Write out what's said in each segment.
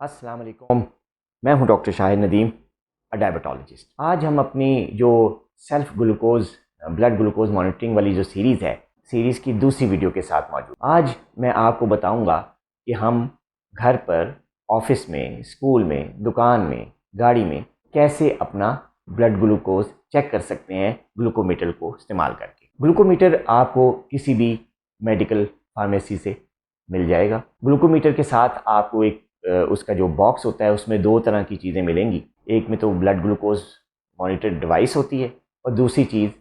अस्सलाम वालेकुम। मैं हूं डॉक्टर शाहिद नदीम, डायबिटोलॉजिस्ट। आज हम अपनी जो self glucose blood glucose monitoring वाली जो सीरीज़ है, सीरीज़ की दूसरी वीडियो के साथ मौजूद। आज मैं आपको बताऊंगा कि हम घर पर, ऑफिस में, स्कूल में, दुकान में, गाड़ी में कैसे अपना ब्लड ग्लूकोज चेक कर सकते हैं ग्लूकोमीटर को इस्तेमाल करके। ग्लूकोमीटर आपको किसी भी मेडिकल फार्मेसी से मिल जाएगा। ग्लूकोमीटर के साथ आपको एक उसका जो बॉक्स होता है उसमें दो तरह की चीज़ें मिलेंगी। एक में तो ब्लड ग्लूकोज मॉनिटर डिवाइस होती है और दूसरी चीज़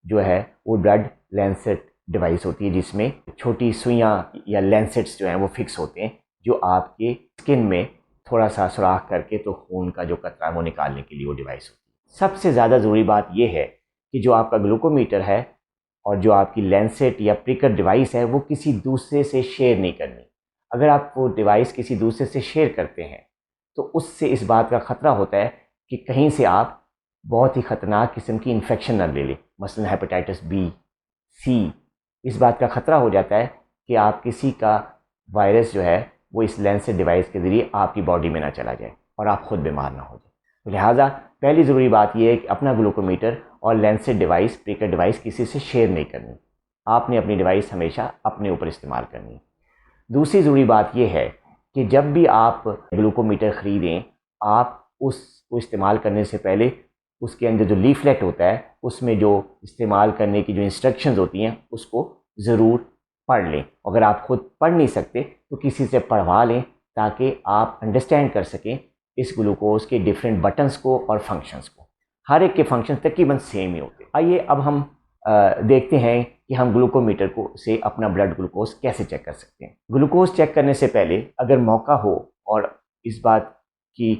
जो है वो ब्लड लैंसेट डिवाइस होती है, जिसमें छोटी सुइयाँ या लैंसेट्स जो हैं वो फिक्स होते हैं, जो आपके स्किन में थोड़ा सा सुराख करके तो खून का जो कतरा है वो निकालने के लिए वो डिवाइस होती है। सबसे ज़्यादा ज़रूरी बात यह है कि जो आपका ग्लूकोमीटर है और जो आपकी लैंसेट या प्रिकर डिवाइस है वो किसी दूसरे से शेयर नहीं करनी। अगर आप वो डिवाइस किसी दूसरे से शेयर करते हैं तो उससे इस बात का ख़तरा होता है कि कहीं से आप बहुत ही ख़तरनाक किस्म की इन्फेक्शन न ले लें, मसलन हेपेटाइटिस बी, सी। इस बात का ख़तरा हो जाता है कि आप किसी का वायरस जो है वो इस लैंसेट डिवाइस के ज़रिए आपकी बॉडी में ना चला जाए और आप ख़ुद बीमार ना हो जाए। तो लिहाजा पहली ज़रूरी बात यह है कि अपना ग्लूकोमीटर और लैंसेट डिवाइस, प्रिकर डिवाइस किसी से शेयर नहीं करनी। आपने अपनी डिवाइस हमेशा अपने ऊपर इस्तेमाल करनी है। दूसरी ज़रूरी बात यह है कि जब भी आप ग्लूकोमीटर ख़रीदें, आप उसको इस्तेमाल करने से पहले उसके अंदर जो लीफलेट होता है उसमें जो इस्तेमाल करने की जो इंस्ट्रक्शंस होती हैं उसको ज़रूर पढ़ लें। अगर आप ख़ुद पढ़ नहीं सकते तो किसी से पढ़वा लें ताकि आप अंडरस्टैंड कर सकें इस ग्लूकोज के डिफरेंट बटन्स को और फंक्शंस को। हर एक के फंक्शन तकरीबन सेम ही होते हैं। आइए अब हम देखते हैं कि हम ग्लूकोमीटर को से अपना ब्लड ग्लूकोज कैसे चेक कर सकते हैं। ग्लूकोज चेक करने से पहले अगर मौका हो और इस बात की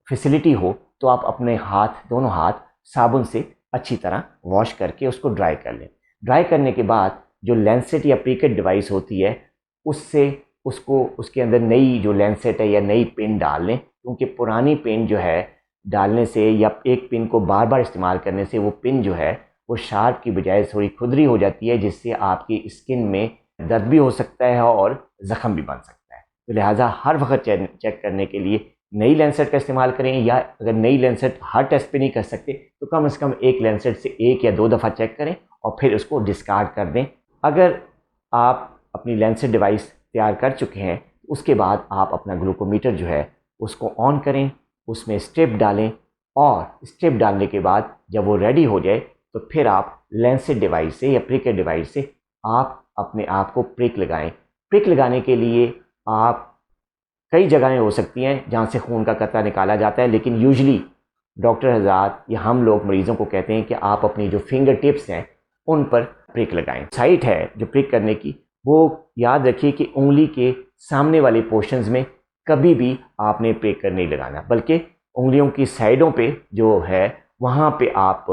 फैसिलिटी हो तो आप अपने हाथ, दोनों हाथ साबुन से अच्छी तरह वॉश करके उसको ड्राई कर लें। ड्राई करने के बाद जो लैंसेट या प्रिकर डिवाइस होती है उससे उसके अंदर नई जो लैंसेट है या नई पिन डाल लें, क्योंकि पुरानी पिन जो है डालने से या एक पिन को बार बार इस्तेमाल करने से वो पिन जो है वो शार्प की बजाय थोड़ी खुरदरी हो जाती है, जिससे आपकी स्किन में दर्द भी हो सकता है और ज़ख़म भी बन सकता है। तो लिहाजा हर वक्त चेक करने के लिए नई लैंसेट का इस्तेमाल करें, या अगर नई लैंसेट हर टेस्ट पे नहीं कर सकते तो कम से कम एक लैंसेट से एक या दो दफ़ा चेक करें और फिर उसको डिस्कार्ड कर दें। अगर आप अपनी लैंसेट डिवाइस तैयार कर चुके हैं उसके बाद आप अपना ग्लूकोमीटर जो है उसको ऑन करें, उसमें स्ट्रिप डालें और स्ट्रिप डालने के बाद जब वो रेडी हो जाए तो फिर आप लैंसेट डिवाइस से या प्रिकर डिवाइस से आप अपने आप को प्रिक लगाएं। प्रिक लगाने के लिए आप कई जगहें हो सकती हैं जहां से खून का कतरा निकाला जाता है, लेकिन यूजुअली डॉक्टर हज़रात या हम लोग मरीज़ों को कहते हैं कि आप अपनी जो फिंगर टिप्स हैं उन पर प्रिक लगाएं। साइट है जो प्रिक करने की, वो याद रखिए कि उंगली के सामने वाले पोर्शंस में कभी भी आपने प्रिक नहीं लगाना, बल्कि उंगलियों की साइडों पे जो है वहाँ पे आप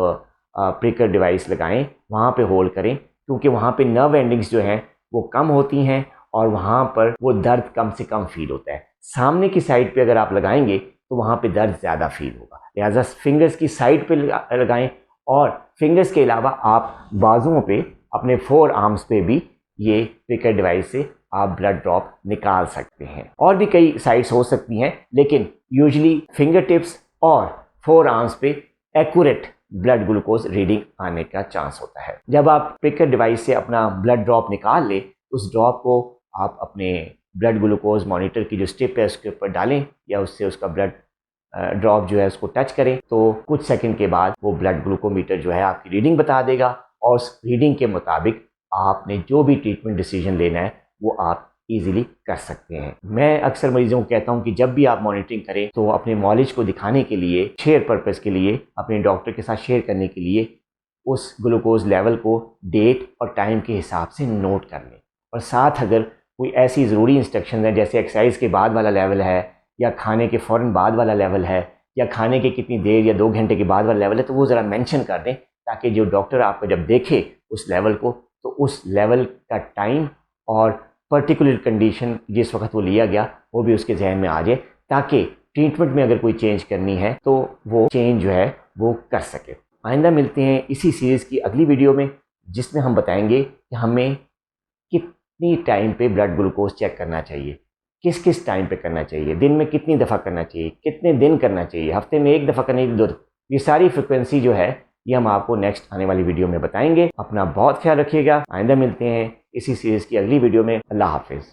प्रिकर डिवाइस लगाएं, वहाँ पे होल्ड करें, क्योंकि वहाँ पे नर्व एंडिंग्स जो हैं वो कम होती हैं और वहाँ पर वो दर्द कम से कम फील होता है। सामने की साइड पे अगर आप लगाएंगे तो वहाँ पे दर्द ज़्यादा फील होगा। लिहाजा फिंगर्स की साइड पे लगाएं और फिंगर्स के अलावा आप बाजुओं पे, अपने 4 आर्म्स पे भी ये प्रिकर डिवाइस से आप ब्लड ड्रॉप निकाल सकते हैं। और भी कई साइट्स हो सकती हैं, लेकिन यूजुअली फिंगर टिप्स और 4 आर्म्स पे एक्यूरेट ब्लड ग्लूकोज रीडिंग आने का चांस होता है। जब आप प्रिकर डिवाइस से अपना ब्लड ड्रॉप निकाल ले, उस ड्रॉप को आप अपने ब्लड ग्लूकोज मॉनिटर की जो स्ट्रिप है उसके ऊपर डालें या उससे उसका ब्लड ड्रॉप जो है उसको टच करें, तो कुछ सेकंड के बाद वो ब्लड ग्लूकोमीटर जो है आपकी रीडिंग बता देगा और उस रीडिंग के मुताबिक आपने जो भी ट्रीटमेंट डिसीजन लेना है वो आप इजीली कर सकते हैं। मैं अक्सर मरीजों को कहता हूं कि जब भी आप मॉनिटरिंग करें तो अपने नॉलेज को दिखाने के लिए, शेयर पर्पस के लिए, अपने डॉक्टर के साथ शेयर करने के लिए उस ग्लूकोज लेवल को डेट और टाइम के हिसाब से नोट कर लें। और साथ अगर कोई ऐसी ज़रूरी इंस्ट्रक्शन है जैसे एक्सरसाइज के बाद वाला लेवल है या खाने के फ़ौरन बाद वाला लेवल है या खाने के कितनी देर या 2 घंटे के बाद वाला लेवल है, तो वो ज़रा मेंशन कर दें ताकि जो डॉक्टर आपको जब देखे उस लेवल को तो उस लेवल का टाइम और पर्टिकुलर कंडीशन जिस वक्त वो लिया गया वो भी उसके जहन में आ जाए, ताकि ट्रीटमेंट में अगर कोई चेंज करनी है तो वो चेंज जो है वो कर सके। आइंदा मिलते हैं इसी सीरीज़ की अगली वीडियो में, जिसमें हम बताएंगे कि हमें कितनी टाइम पे ब्लड ग्लूकोज चेक करना चाहिए, किस किस टाइम पे करना चाहिए, दिन में कितनी दफ़ा करना चाहिए, कितने दिन करना चाहिए, हफ्ते में 1 दफ़ा करना चाहिए, 2 दफ़ा, ये सारी फ्रिक्वेंसी जो है ये हम आपको नेक्स्ट आने वाली वीडियो में बताएंगे। अपना बहुत ख्याल रखिएगा। आइंदा मिलते हैं इसी सीरीज़ की अगली वीडियो में। अल्लाह हाफिज़।